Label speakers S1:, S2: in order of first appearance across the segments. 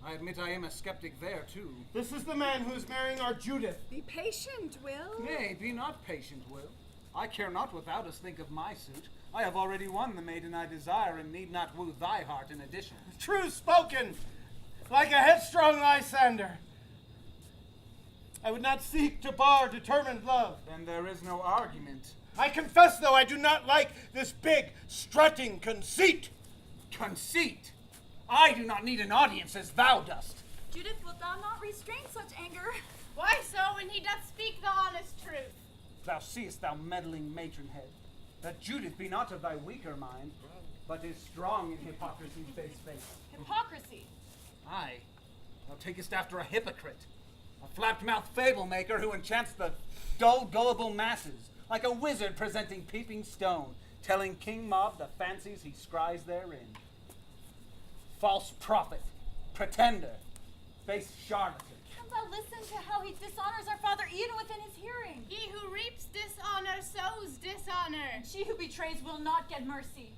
S1: I admit I am a skeptic there, too.
S2: This is the man who is marrying our Judith.
S3: Be patient, Will.
S1: Nay, be not patient, Will. I care not what thou dost think of my suit. I have already won the maiden I desire, and need not woo thy heart in addition.
S2: True spoken, like a headstrong Lysander. I would not seek to bar determined love.
S1: Then there is no argument.
S2: I confess, though, I do not like this big, strutting conceit.
S1: Conceit? I do not need an audience as thou dost.
S3: Judith, wilt thou not restrain such anger?
S4: Why so, when he doth speak the honest truth?
S1: Thou seest, thou meddling matronhead, that Judith be not of thy weaker mind, but is strong in hypocrisy's base face.
S4: Hypocrisy?
S1: Aye, thou takest after a hypocrite, a flapped-mouthed fable-maker who enchants the dull, gullible masses, like a wizard presenting peeping stone, telling King Mob the fancies he scries therein. False prophet, pretender, base charlatan.
S3: Canst thou listen to how he dishonors our father even within his hearing?
S4: He who reaps dishonor sows dishonor.
S3: She who betrays will not get mercy.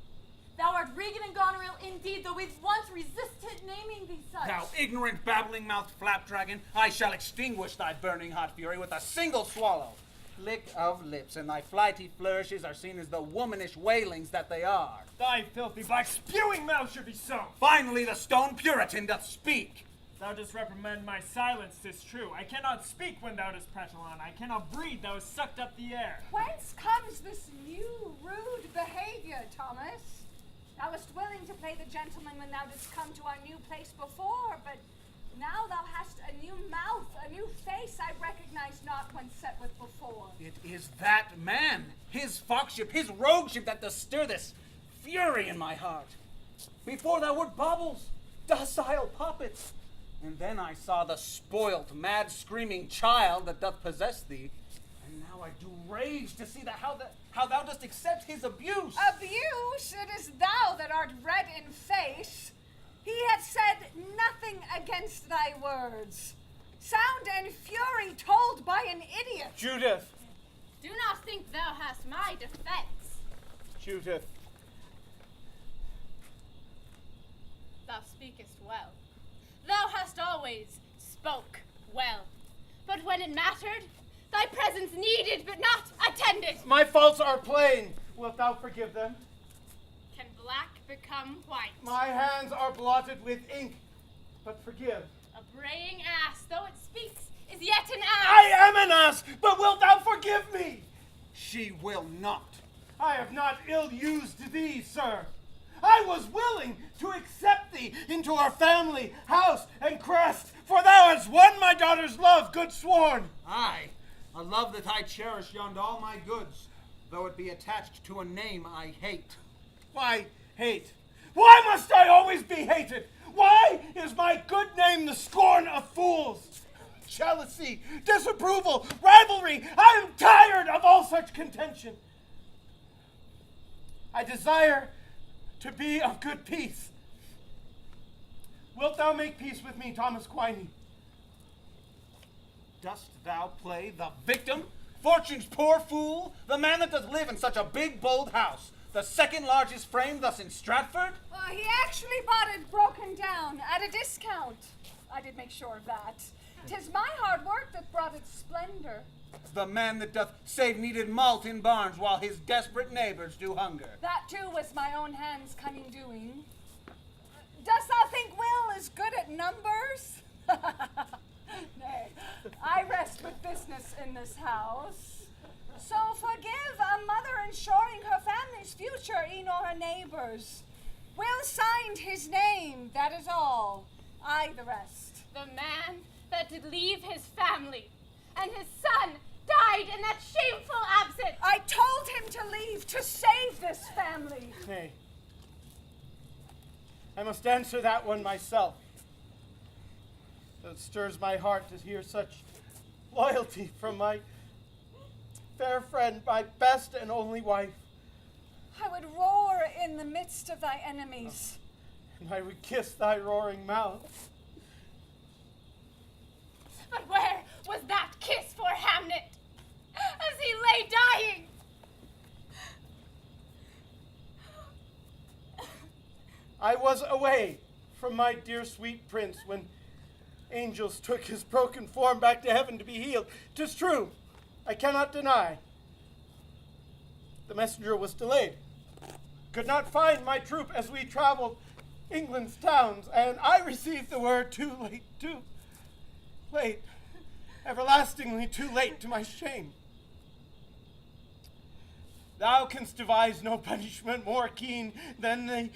S3: Thou art Regan and Goneril indeed, though we've once resisted naming thee such.
S1: Thou ignorant, babbling-mouthed flapdragon, I shall extinguish thy burning hot fury with a single swallow. Lick of lips, and thy flighty flourishes are seen as the womanish wailings that they are.
S2: Thy filthy, black, spewing mouth should be so.
S1: Finally the stone Puritan doth speak.
S5: Thou dost reprimand my silence, 'tis true. I cannot speak when thou dost prattle on. I cannot breathe, thou hast sucked up the air.
S6: Whence comes this new rude behavior, Thomas? Thou wast willing to play the gentleman when thou didst come to our new place before, but now thou hast a new mouth, a new face I recognized not when set with before.
S1: It is that man, his foxship, his rogueship that doth stir this fury in my heart. Before thou wert baubles, docile poppets, and then I saw the spoilt, mad, screaming child that doth possess thee, and now I do rage to see how thou dost accept his abuse.
S6: Abuse? It is thou that art red in face. He hath said nothing against thy words. Sound and fury told by an idiot.
S2: Judith.
S4: Do not think thou hast my defense.
S2: Judith.
S4: Thou speakest well. Thou hast always spoke well. But when it mattered, thy presence needed but not attended.
S2: My faults are plain. Wilt thou forgive them?
S4: Can black become white?
S2: My hands are blotted with ink, but forgive.
S4: A braying ass, though it speaks, is yet an ass.
S2: I am an ass, but wilt thou forgive me?
S1: She will not.
S2: I have not ill-used thee, sir. I was willing to accept thee into our family, house, and crest, for thou hast won my daughter's love, good sworn.
S1: Aye, a love that I cherish beyond all my goods, though it be attached to a name I hate.
S2: Why hate? Why must I always be hated? Why is my good name the scorn of fools? Jealousy, disapproval, rivalry, I am tired of all such contention. I desire to be of good peace. Wilt thou make peace with me, Thomas Quiney?
S1: Dost thou play the victim? Fortune's poor fool? The man that doth live in such a big, bold house? The second largest frame thus in Stratford?
S6: He actually bought it broken down at a discount. I did make sure of that. 'Tis my hard work that brought its splendor.
S1: The man that doth save needed malt in barns while his desperate neighbors do hunger.
S6: That too was my own hands' cunning doing. Dost thou think Will is good at numbers? Nay, I rest with business in this house. So forgive a mother ensuring her family's future, nor her neighbors. Will signed his name, that is all. I the rest.
S4: The man that did leave his family, and his son died in that shameful absence.
S6: I told him to leave to save this family.
S2: Nay. I must answer that one myself. It stirs my heart to hear such loyalty from my fair friend, my best and only wife.
S6: I would roar in the midst of thy enemies.
S2: And I would kiss thy roaring mouth.
S4: But where was that kiss for Hamnet as he lay dying?
S2: I was away from my dear sweet prince when angels took his broken form back to heaven to be healed. 'Tis true, I cannot deny. The messenger was delayed. Could not find my troop as we traveled England's towns, and I received the word too late, everlastingly too late to my shame. Thou canst devise no punishment more keen than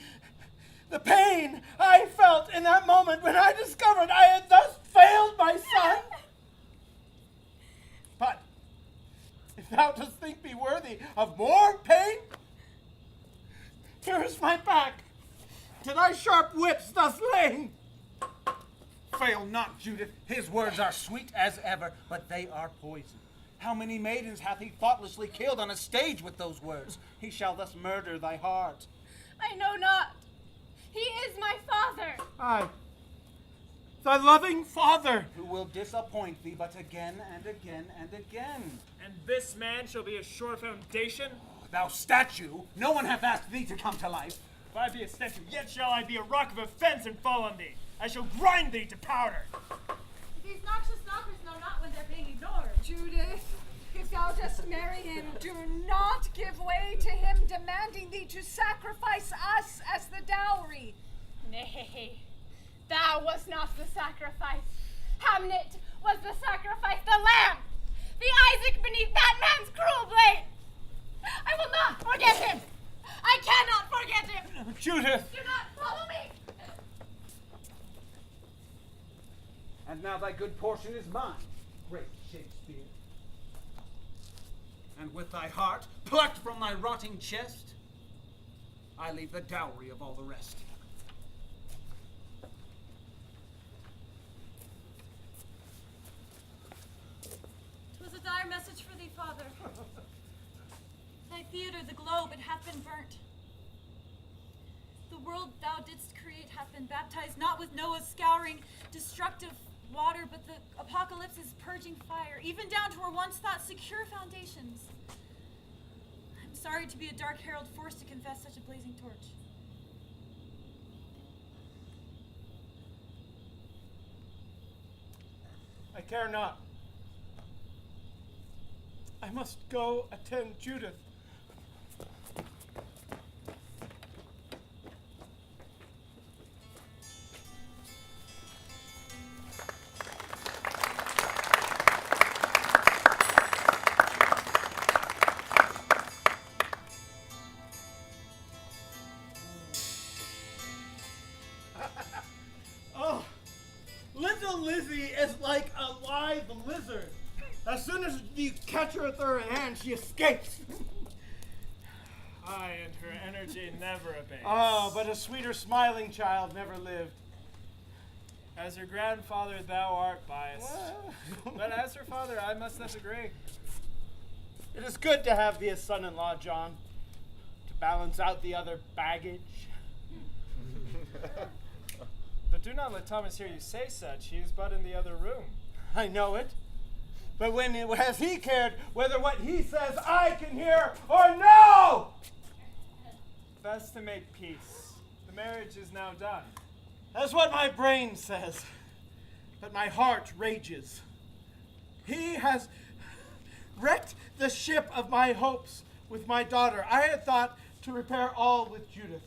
S2: the pain I felt in that moment when I discovered I had thus failed my son. But if thou dost think me worthy of more pain, here is my back to thy sharp whips thus laying.
S1: Fail not, Judith. His words are sweet as ever, but they are poison. How many maidens hath he thoughtlessly killed on a stage with those words? He shall thus murder thy heart.
S4: I know not. He is my father.
S2: Aye, thy loving father.
S1: Who will disappoint thee but again and again and again.
S5: And this man shall be a sure foundation?
S1: Thou statue, no one hath asked thee to come to life.
S5: If I be a statue, yet shall I be a rock of offense and fall on thee. I shall grind thee to powder.
S3: These noxious knockers know not when they're being ignored.
S6: Judith, if thou dost marry him, do not give way to him demanding thee to sacrifice us as the dowry.
S4: Nay, thou wast not the sacrifice. Hamnet was the sacrifice, the lamb, the Isaac beneath that man's cruel blade. I will not forget him. I cannot forget him.
S2: Judith.
S4: Do not follow me.
S1: And now thy good portion is mine, great Shakespeare. And with thy heart plucked from thy rotting chest, I leave the dowry of all the rest.
S3: 'Twas a dire message for thee, father. Thy theatre, the globe, it hath been burnt. The world thou didst create hath been baptized, not with Noah's scouring, destructive water, but the apocalypse's purging fire, even down to our once thought secure foundations. I'm sorry to be a dark herald forced to confess such a blazing torch.
S2: I care not. I must go attend Judith. Oh, little Lizzie is like a lithe lizard. As soon as you catch her with her hand, she escapes.
S5: Aye, and her energy never abates.
S2: Oh, but a sweeter smiling child never lived.
S5: As her grandfather, thou art biased. But as her father, I must thus agree.
S2: It is good to have thee as son-in-law, John, to balance out the other baggage.
S5: But do not let Thomas hear you say such. He is but in the other room.
S2: I know it. But when has he cared whether what he says I can hear or no?
S5: Best to make peace. The marriage is now done.
S2: That's what my brain says. But my heart rages. He has wrecked the ship of my hopes with my daughter. I had thought to repair all with Judith.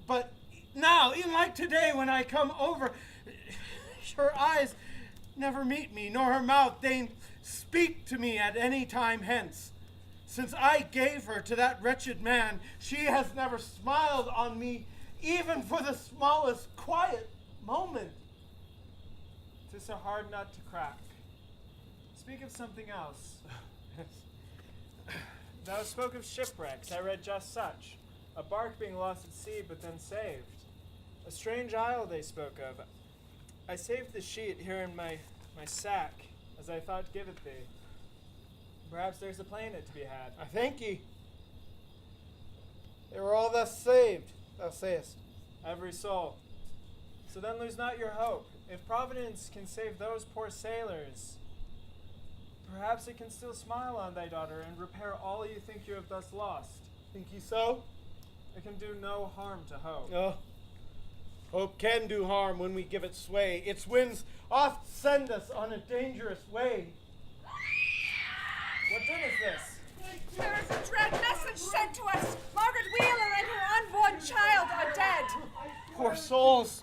S2: But now, even like today when I come over, her eyes never meet me, nor her mouth deign speak to me at any time hence. Since I gave her to that wretched man, she has never smiled on me, even for the smallest quiet moment.
S5: 'Tis a hard nut to crack. Speak of something else. Thou spoke of shipwrecks. I read just such. A bark being lost at sea, but then saved. A strange isle they spoke of. I saved the sheet here in my sack, as I thought give it thee. Perhaps there's a play in it to be had.
S2: I thank ye. They were all thus saved, thou sayest.
S5: Every soul. So then lose not your hope. If Providence can save those poor sailors, perhaps it can still smile on thy daughter and repair all you think you have thus lost.
S2: Think ye so?
S5: It can do no harm to hope.
S2: Oh, Hope can do harm when we give it sway. Its winds oft send us on a dangerous way.
S5: What good is this?
S6: There is a dread message sent to us. Margaret Wheeler and her unborn child are dead.
S2: Poor souls.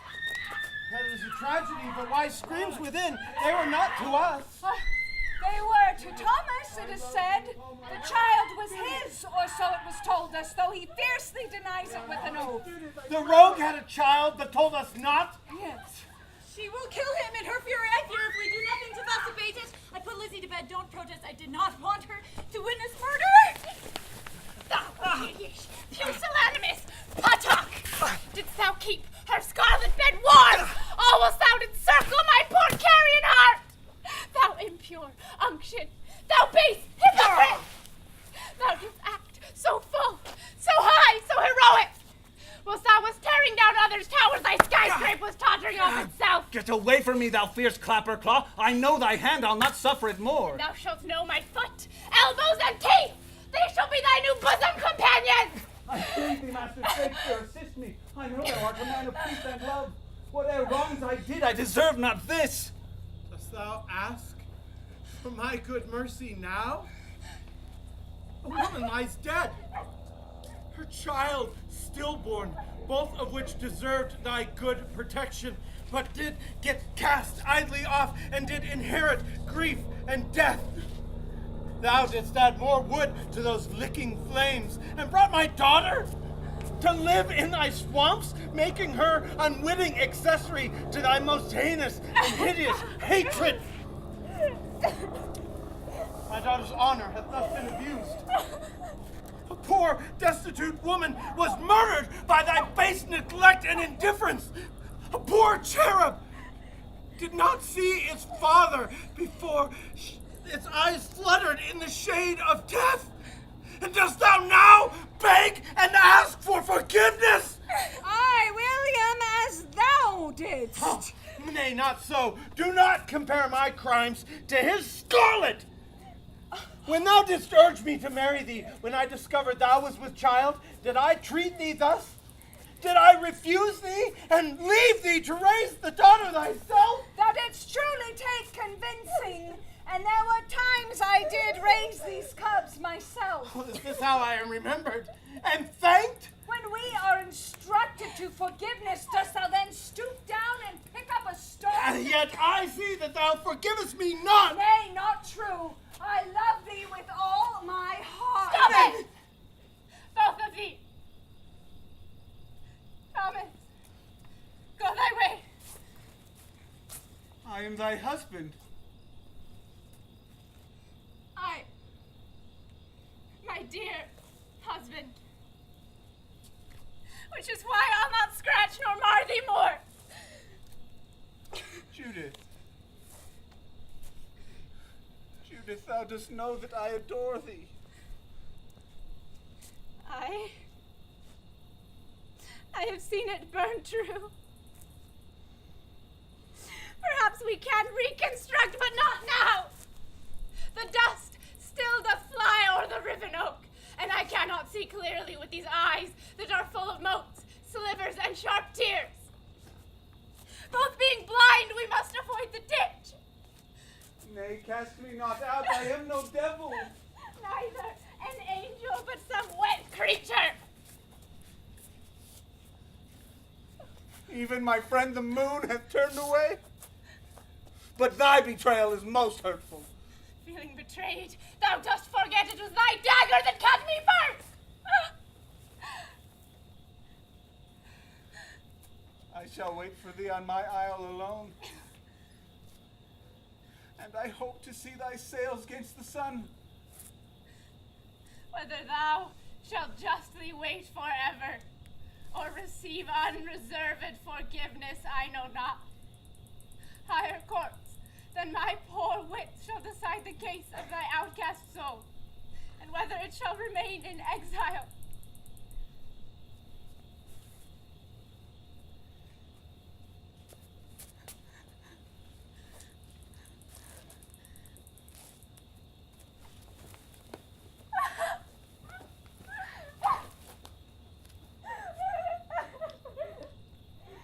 S2: That is a tragedy, but why screams within? They were not to us.
S6: They were to Thomas, it is said. The child was his, or so it was told us, though he fiercely denies it with an oath.
S2: The rogue had a child, but told us not.
S6: Yes.
S3: She will kill him in her fury. I fear if we do nothing to thus abate it. I put Lizzie to bed. Don't protest. I did not want her to witness murder.
S4: Thou idiot, pusillanimous, Potok! Didst thou keep her scarlet bed warm? All whilst thou didst circle my poor carrion heart! Thou impure unction, thou base hypocrite! Thou didst act so full, so high, so heroic! Whilst thou wast tearing down others' towers, thy skyscraper was tottering of itself!
S1: Get away from me, thou fierce clapper-claw. I know thy hand, I'll not suffer it more.
S4: Thou shalt know my foot, elbows, and teeth! They shall be thy new bosom companions!
S1: I pray thee, Master Shakespeare, assist me. I know thou art a man of peace and love. Whatever wrongs I did, I deserve not this.
S2: Dost thou ask for my good mercy now? A woman lies dead. Her child stillborn, both of which deserved thy good protection, but did get cast idly off and did inherit grief and death. Thou didst add more wood to those licking flames, and brought my daughter to live in thy swamps, making her unwitting accessory to thy most heinous and hideous hatred. My daughter's honor hath thus been abused. A poor, destitute woman was murdered by thy base neglect and indifference. A poor cherub did not see its father before its eyes fluttered in the shade of death. And dost thou now beg and ask for forgiveness?
S6: Aye, William, as thou didst.
S2: Oh, nay, not so. Do not compare my crimes to his scarlet. When thou didst urge me to marry thee, when I discovered thou was with child, did I treat thee thus? Did I refuse thee and leave thee to raise the daughter thyself?
S6: Thou didst truly take convincing, and there were times I did raise these cubs myself.
S2: Oh, is this how I am remembered and thanked?
S6: When we are instructed to forgiveness, dost thou then stoop down and pick up a stone?
S2: And yet I see that thou forgivest me not.
S6: Nay, not true. I love thee with all my heart.
S4: Stop it! Both of thee! Thomas, go thy way.
S1: I am thy husband.
S4: My dear husband. Which is why I'll not scratch nor mar thee more.
S1: Judith. Judith, thou dost know that I adore thee.
S4: I have seen it burn true. Perhaps we can reconstruct, but not now. The dust still doth fly o'er the riven oak, and I cannot see clearly with these eyes that are full of motes, slivers, and sharp tears. Both being blind, we must avoid the ditch.
S1: Nay, cast me not out, I am no devil.
S4: Neither an angel, but some wet creature.
S1: Even my friend the moon hath turned away. But thy betrayal is most hurtful.
S4: Feeling betrayed, thou dost forget it was thy dagger that cut me first.
S1: I shall wait for thee on my isle alone. And I hope to see thy sails against the sun.
S4: Whether thou shalt justly wait forever, or receive unreserved forgiveness, I know not. Higher courts than my poor wit shall decide the case of thy outcast soul, and whether it shall remain in exile.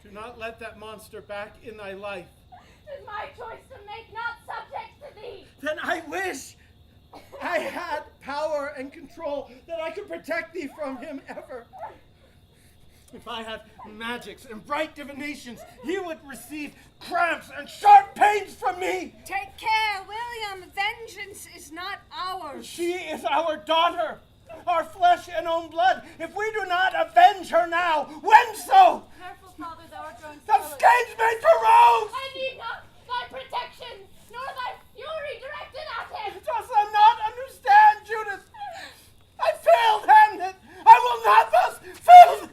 S2: Do not not let that monster back in thy life,
S4: 'tis my choice to make, not subject to thee.
S2: then I wish I had power and control that I could protect thee from him ever. If I had magics and bright divinations, he would receive cramps and sharp pains from me.
S6: Take care, William. Vengeance is not ours.
S2: She is our daughter, our flesh and own blood. If we do not avenge her now, when so?
S3: Careful, Father, thou art growing
S2: The
S3: sullen.
S2: skeins may corrode!
S4: I need not thy protection, nor thy fury directed at him.
S2: Dost thou not understand, Judith? I failed Hamlet. I will not thus fail thee.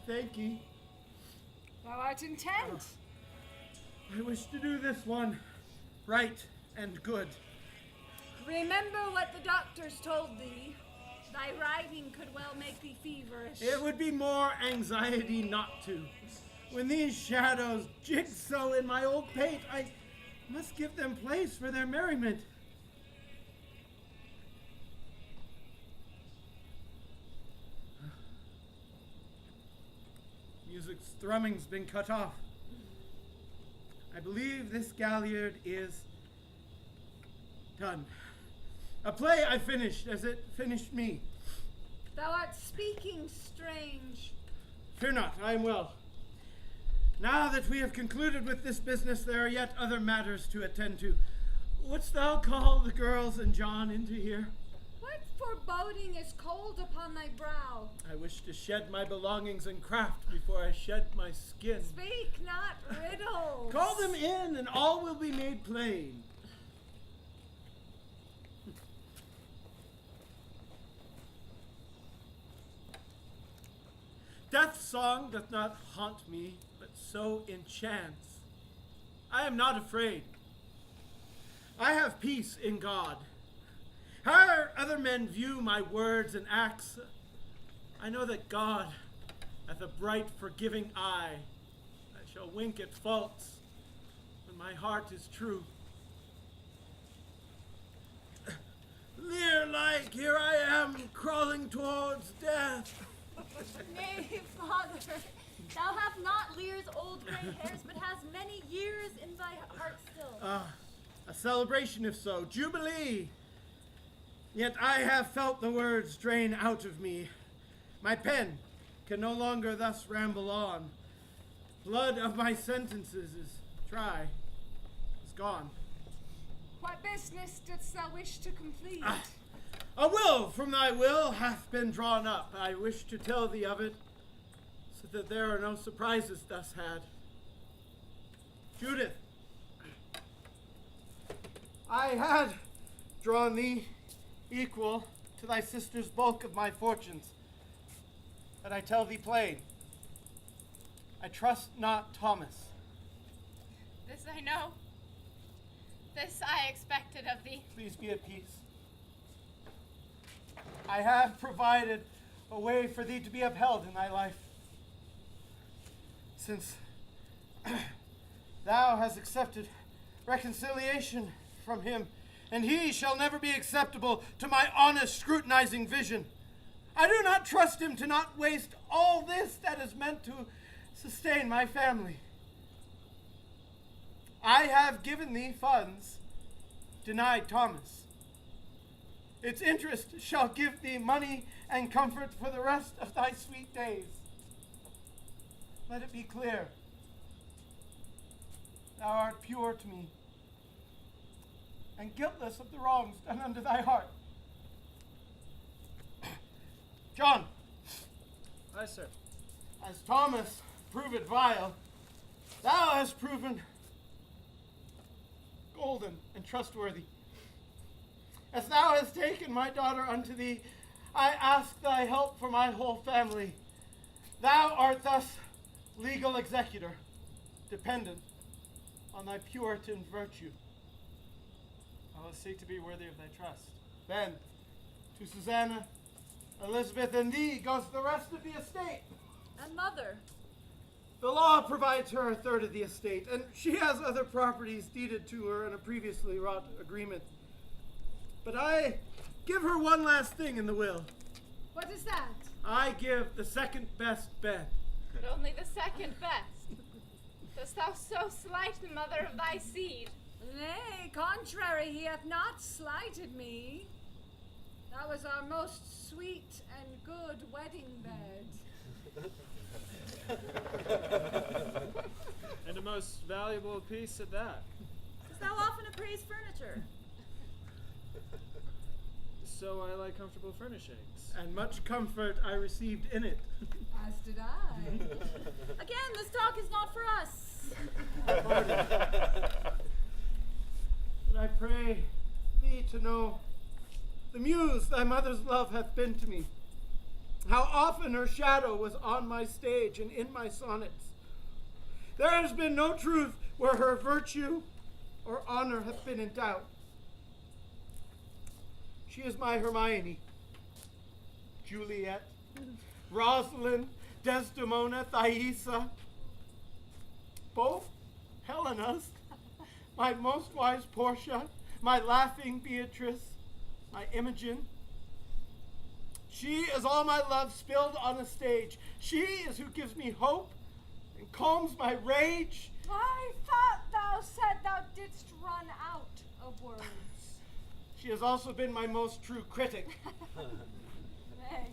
S2: Thank ye.
S6: Thou art intent.
S2: I wish to do this one right and good.
S6: Remember what the doctors told thee. Thy riding could well make thee feverish.
S2: It would be more anxiety not to. When these shadows jig so in my old pate, I must give them place for their merriment. Music's thrumming's been cut off. I believe this galliard is done. A play I finished as it finished me.
S6: Thou art speaking strange.
S2: Fear not, I am well. Now that we have concluded with this business, there are yet other matters to attend to. Wouldst thou call the girls and John into here?
S6: What foreboding is cold upon thy brow?
S2: I wish to shed my belongings and craft before I shed my skin.
S6: Speak not riddles.
S2: Call them in, and all will be made plain. Death's song doth not haunt me, but so enchants. I am not afraid. I have peace in God. However other men view my words and acts, I know that God hath a bright, forgiving eye that shall wink at faults when my heart is true. Lear-like, here I am, crawling towards death.
S3: Nay, Father, thou hast not Lear's old gray hairs, but hast many years in thy heart still.
S2: A celebration, if so, jubilee. Yet I have felt the words drain out of me. My pen can no longer thus ramble on. Blood of my sentences is dry, is gone.
S6: What business didst thou wish to complete?
S2: A will from thy will hath been drawn up. I wish to tell thee of it, so that there are no surprises thus had. Judith, I had drawn thee equal to thy sister's bulk of my fortunes. But I tell thee plain, I trust not Thomas.
S4: This I know. This I expected of thee.
S2: Please be at peace. I have provided a way for thee to be upheld in thy life. Since thou hast accepted reconciliation from him, and he shall never be acceptable to my honest scrutinizing vision. I do not trust him to not waste all this that is meant to sustain my family. I have given thee funds, denied Thomas. Its interest shall give thee money and comfort for the rest of thy sweet days. Let it be clear, thou art pure to me, and guiltless of the wrongs done unto thy heart. John.
S5: Aye, sir.
S2: As Thomas proved vile, thou hast proven golden and trustworthy. As thou hast taken my daughter unto thee, I ask thy help for my whole family. Thou art thus legal executor, dependent on thy Puritan virtue.
S5: I will seek to be worthy of thy trust.
S2: Then, to Susanna, Elizabeth, and thee goes the rest of the estate.
S3: And mother.
S2: The law provides her a third of the estate, and she has other properties deeded to her in a previously wrought agreement. But I give her one last thing in the will.
S6: What is that?
S2: I give the second best bed.
S4: But only the second best. Dost thou so slight the mother of thy seed?
S6: Nay, contrary, he hath not slighted me. That was our most sweet and good wedding bed.
S5: And a most valuable piece at that.
S3: Dost thou often appraise furniture?
S5: So I like comfortable furnishings.
S2: And much comfort I received in it.
S6: As did I.
S3: Again, this talk is not for us.
S2: But I pray thee to know the muse thy mother's love hath been to me. How often her shadow was on my stage and in my sonnets. There has been no truth where her virtue or honor hath been in doubt. She is my Hermione, Juliet, Rosalind, Desdemona, Thaisa, both Helenas, my most wise Portia, my laughing Beatrice, my Imogen. She is all my love spilled on a stage. She is who gives me hope and calms my rage.
S6: I thought thou said thou didst run out of words.
S2: She has also been my most true critic.
S6: Nay,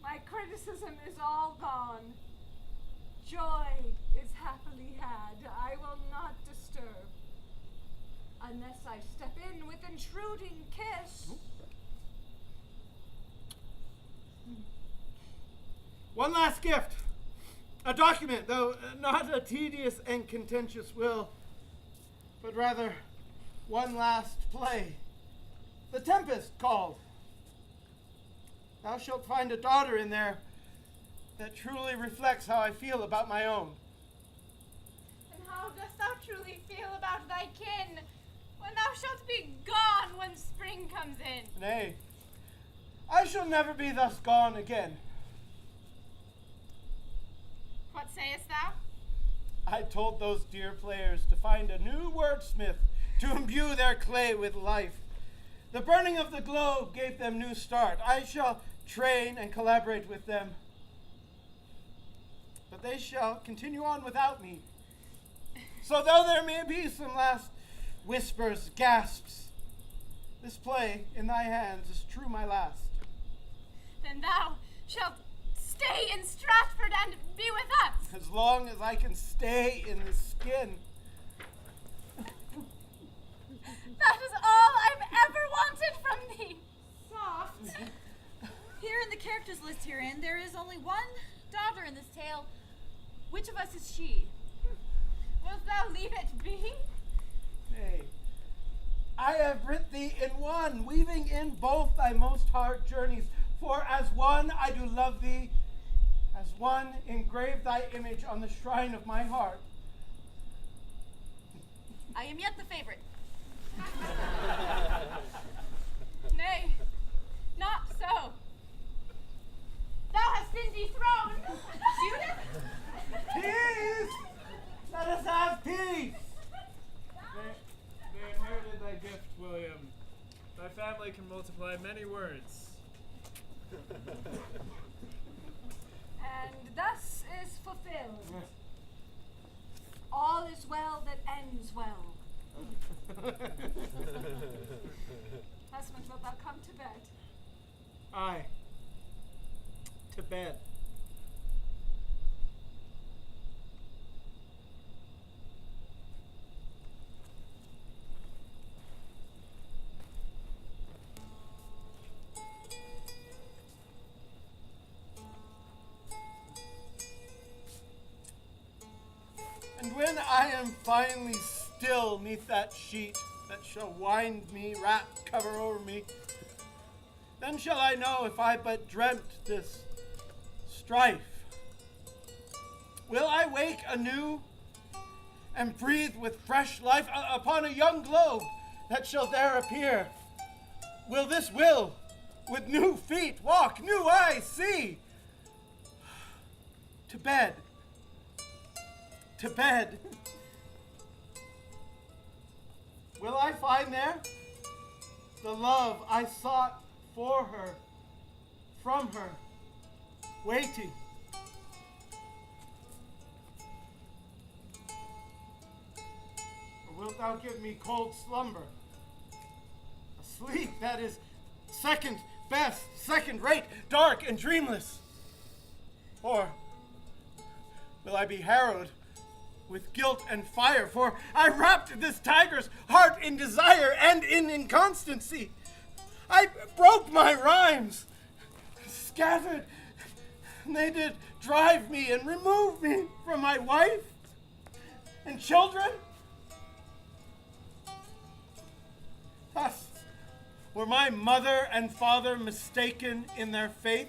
S6: my criticism is all gone. Joy is happily had. I will not disturb. Unless I step in with intruding kiss.
S2: One last gift. A document, though not a tedious and contentious will, but rather one last play. The Tempest called. Thou shalt find a daughter in there that truly reflects how I feel about my own.
S4: And how dost thou truly feel about thy kin when thou shalt be gone when spring comes in?
S2: Nay, I shall never be thus gone again.
S4: What sayest thou?
S2: I told those dear players to find a new wordsmith to imbue their clay with life. The burning of the globe gave them new start. I shall train and collaborate with them. But they shall continue on without me. So though there may be some last whispers, gasps, this play in thy hands is true my last.
S4: Then thou shalt stay in Stratford and be with us.
S2: As long as I can stay in the skin.
S4: That is all I've ever wanted from thee.
S3: Soft. Here in the characters list herein, there is only one daughter in this tale. Which of us is she?
S4: Wilt thou leave it be?
S2: Nay, I have writ thee in one, weaving in both thy most hard journeys. For as one I do love thee, as one engrave thy image on the shrine of my heart.
S3: I am yet the favorite.
S4: Nay, not so. Thou hast been dethroned. Judith?
S2: Peace! Let us have peace!
S5: They inherited thy gift, William. Thy family can multiply many words.
S6: And thus is fulfilled all is well that ends well. Husband, wilt thou come to bed?
S2: Aye. To bed. And when I am finally still neath that sheet that shall wind me, wrap, cover over me, then shall I know if I but dreamt this strife. Will I wake anew and breathe with fresh life upon a young globe that shall there appear? Will this will with new feet walk, new eyes see? To bed. To bed. Will I find there the love I sought for her, from her, waiting? Or wilt thou give me cold slumber, a sleep that is second best, second rate, dark and dreamless? Or will I be harrowed with guilt and fire, for I wrapped this tiger's heart in desire and in inconstancy. I broke my rhymes, scattered, and they did drive me and remove me from my wife and children. Thus were my mother and father mistaken in their faith?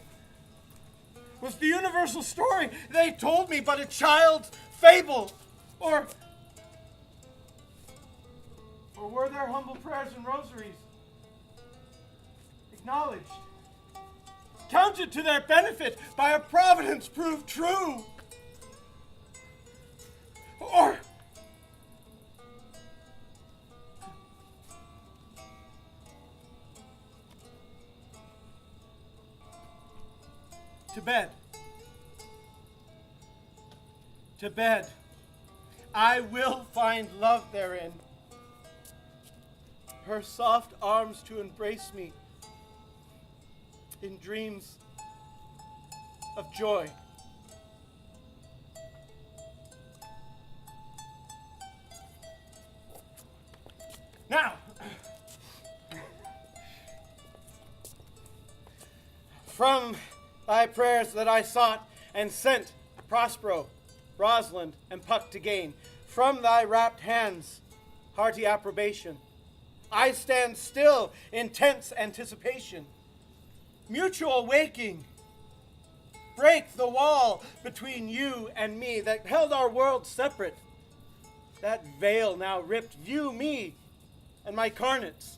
S2: Was the universal story they told me but a child's fable? Or were their humble prayers and rosaries acknowledged, counted to their benefit by a providence proved true? Or to bed. To bed. I will find love therein. Her soft arms to embrace me in dreams of joy. Now, from thy prayers that I sought and sent Prospero, Rosalind, and Puck to gain, from thy rapt hands, hearty approbation, I stand still in tense anticipation. Mutual waking, break the wall between you and me that held our worlds separate. That veil now ripped, view me and my carnates.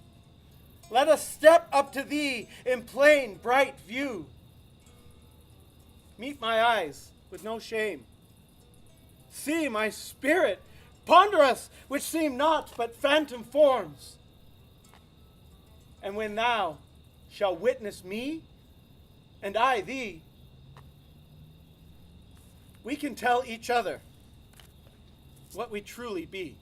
S2: Let us step up to thee in plain, bright view. Meet my eyes with no shame. See my spirit ponder us, which seem not but phantom forms. And when thou shalt witness me, and I thee, we can tell each other what we truly be.